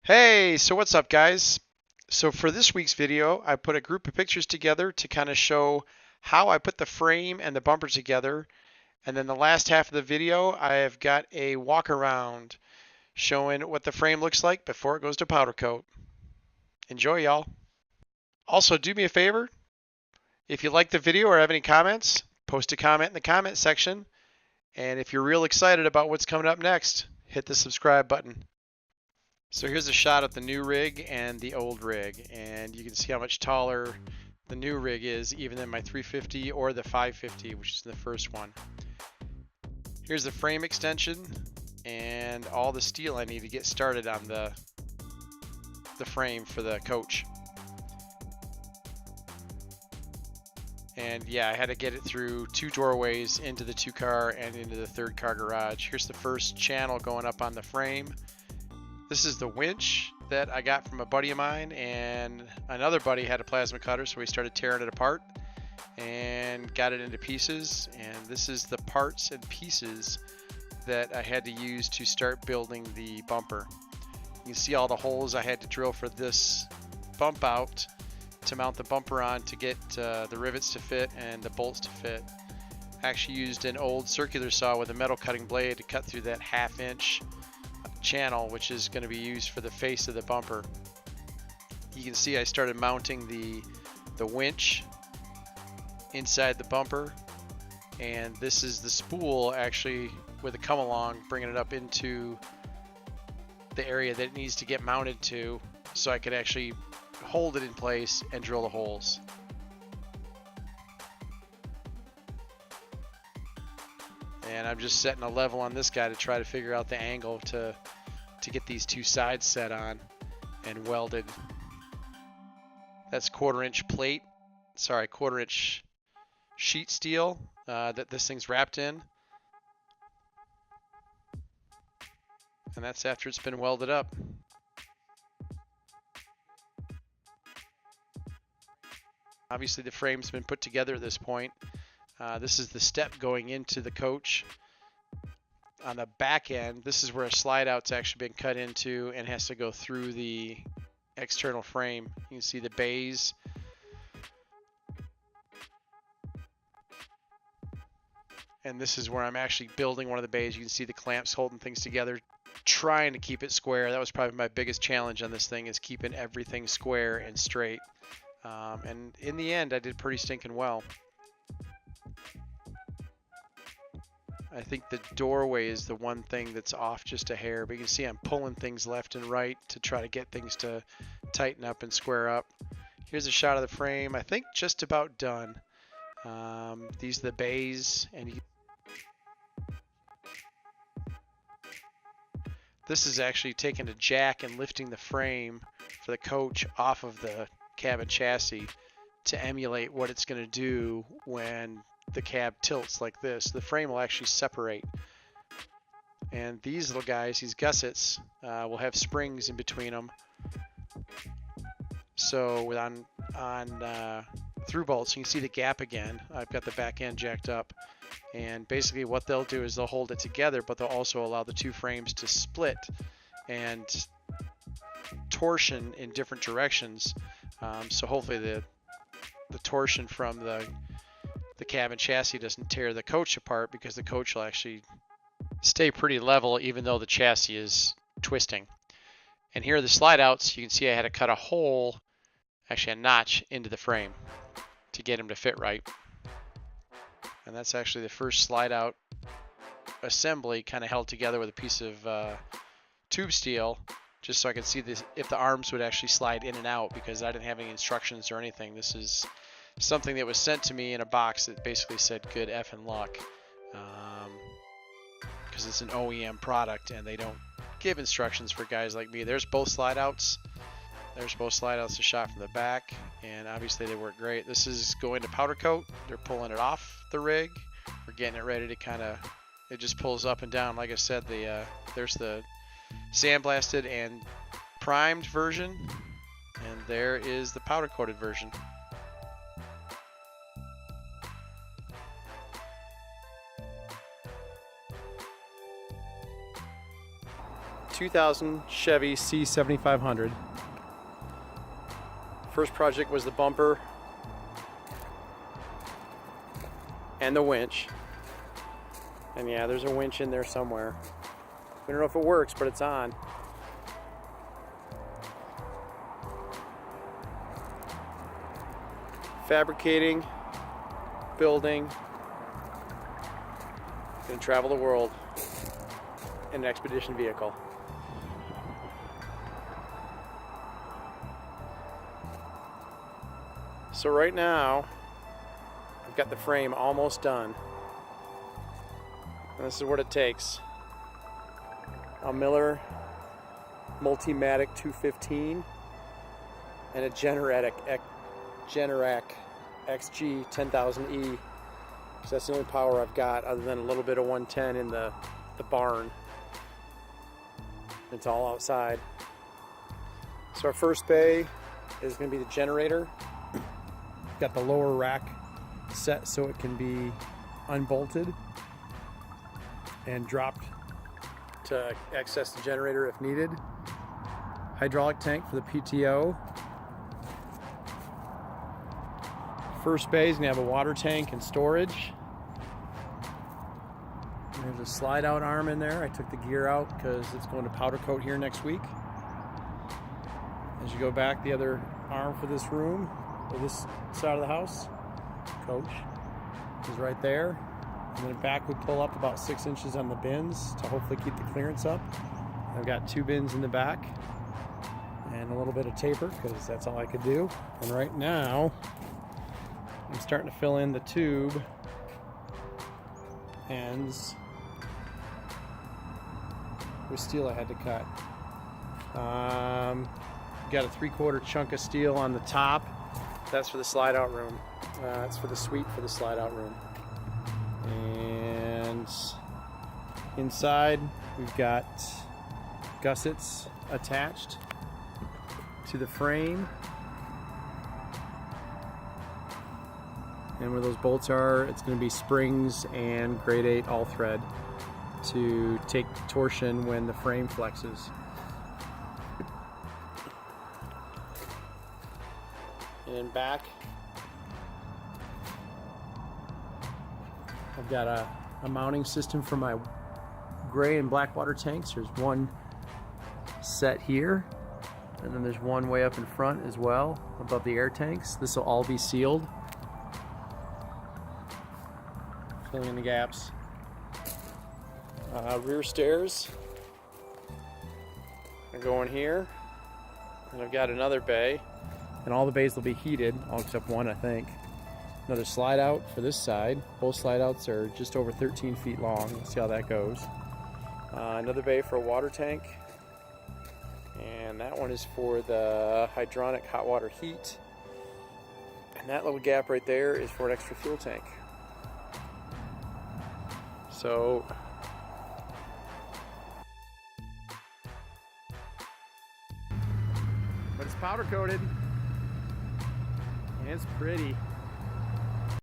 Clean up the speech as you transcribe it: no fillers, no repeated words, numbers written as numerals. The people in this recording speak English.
Hey, so what's up, guys? So for this week's video, I put a group of pictures together to kind of show how I put the frame and the bumper together. And then the last half of the video, I have got a walk around showing what the frame looks like before it goes to powder coat. Enjoy, y'all. Also, do me a favor. If you like the video or have any comments, post a comment in the comment section. And if you're real excited about what's coming up next, hit the subscribe button. So here's a shot of the new rig and the old rig, and you can see how much taller the new rig is even than my 350 or the 550, which is the first one. Here's the frame extension and all the steel I need to get started on the frame for the coach. And yeah, I had to get it through 2 doorways into the 2-car and into the 3rd-car garage. Here's the first channel going up on the frame. This is the winch that I got from a buddy of mine, and another buddy had a plasma cutter, so we started tearing it apart and got it into pieces. And this is the parts and pieces that I had to use to start building the bumper. You can see all the holes I had to drill for this bump out to mount the bumper on to get the rivets to fit and the bolts to fit. I actually used an old circular saw with a metal cutting blade to cut through that 1/2 inch channel, which is going to be used for the face of the bumper. You can see I started mounting the winch inside the bumper, and this is the spool actually with a come along, bringing it up into the area that it needs to get mounted to so I could actually hold it in place and drill the holes. And I'm just setting a level on this guy to try to figure out the angle to get these 2 sides set on and welded. That's 1/4 inch plate, sorry, 1/4 inch sheet steel that this thing's wrapped in. And that's after it's been welded up. Obviously the frame's been put together at this point. This is the step going into the coach. On the back end, this is where a slide out's actually been cut into and has to go through the external frame. You can see the bays. And this is where I'm actually building one of the bays. You can see the clamps holding things together, trying to keep it square. That was probably my biggest challenge on this thing, is keeping everything square and straight. And in the end, I did pretty stinking well. I think the doorway is the one thing that's off just a hair, but you can see I'm pulling things left and right to try to get things to tighten up and square up. Here's a shot of the frame, I think just about done. These are the bays, and this is actually taking a jack and lifting the frame for the coach off of the cabin chassis to emulate what it's going to do when the cab tilts like this. The frame will actually separate, and these little guys, these gussets, will have springs in between them. So on through bolts, you can see the gap again. I've got the back end jacked up, and basically what they'll do is they'll hold it together, but they'll also allow the 2 frames to split and torsion in different directions. So hopefully the torsion from the cabin chassis doesn't tear the coach apart, because the coach will actually stay pretty level even though the chassis is twisting. And here are the slide outs. You can see I had to cut a hole, actually a notch, into the frame to get them to fit right. And that's actually the first slide out assembly, kind of held together with a piece of tube steel, just so I could see this, if the arms would actually slide in and out, because I didn't have any instructions or anything. This is something that was sent to me in a box that basically said good effing luck, because it's an OEM product and they don't give instructions for guys like me. There's both slide outs. There's both slide outs, a shot from the back, and obviously they work great. This is going to powder coat. They're pulling it off the rig. We're getting it ready to kind of, it just pulls up and down. Like I said, there's the sandblasted and primed version, and there is the powder coated version. 2000 Chevy C7500. First project was the bumper and the winch. And yeah, there's a winch in there somewhere. We don't know if it works, but it's on. Fabricating, building, gonna travel the world in an expedition vehicle. So right now, I've got the frame almost done. And this is what it takes. A Miller Multimatic 215 and a Generac XG 10000E. So that's the only power I've got other than a little bit of 110 in the barn. It's all outside. So our first bay is going to be the generator. Got the lower rack set so it can be unbolted and dropped to access the generator if needed. Hydraulic tank for the PTO. First bay is gonna have a water tank and storage. And there's a slide out arm in there. I took the gear out because it's going to powder coat here next week. As you go back, the other arm for this room, or this side of the house, coach, is right there. And then back we pull up about 6 inches on the bins to hopefully keep the clearance up. I've got 2 bins in the back and a little bit of taper because that's all I could do. And right now I'm starting to fill in the tube ends with steel I had to cut. Got a 3/4 chunk of steel on the top. That's for the slide out room. That's for the suite for the slide out room. And inside we've got gussets attached to the frame. And where those bolts are, it's going to be springs and grade 8 all thread to take torsion when the frame flexes. And then back, I've got a mounting system for my gray and black water tanks. There's one set here, and then there's one way up in front as well above the air tanks. This will all be sealed. Filling in the gaps. Rear stairs are going here, and I've got another bay, and all the bays will be heated, all except one I think. Another slide out for this side. Both slide outs are just over 13 feet long. Let's see how that goes. Another bay for a water tank, and that one is for the hydronic hot water heat, and that little gap right there is for an extra fuel tank. So but it's powder coated and it's pretty.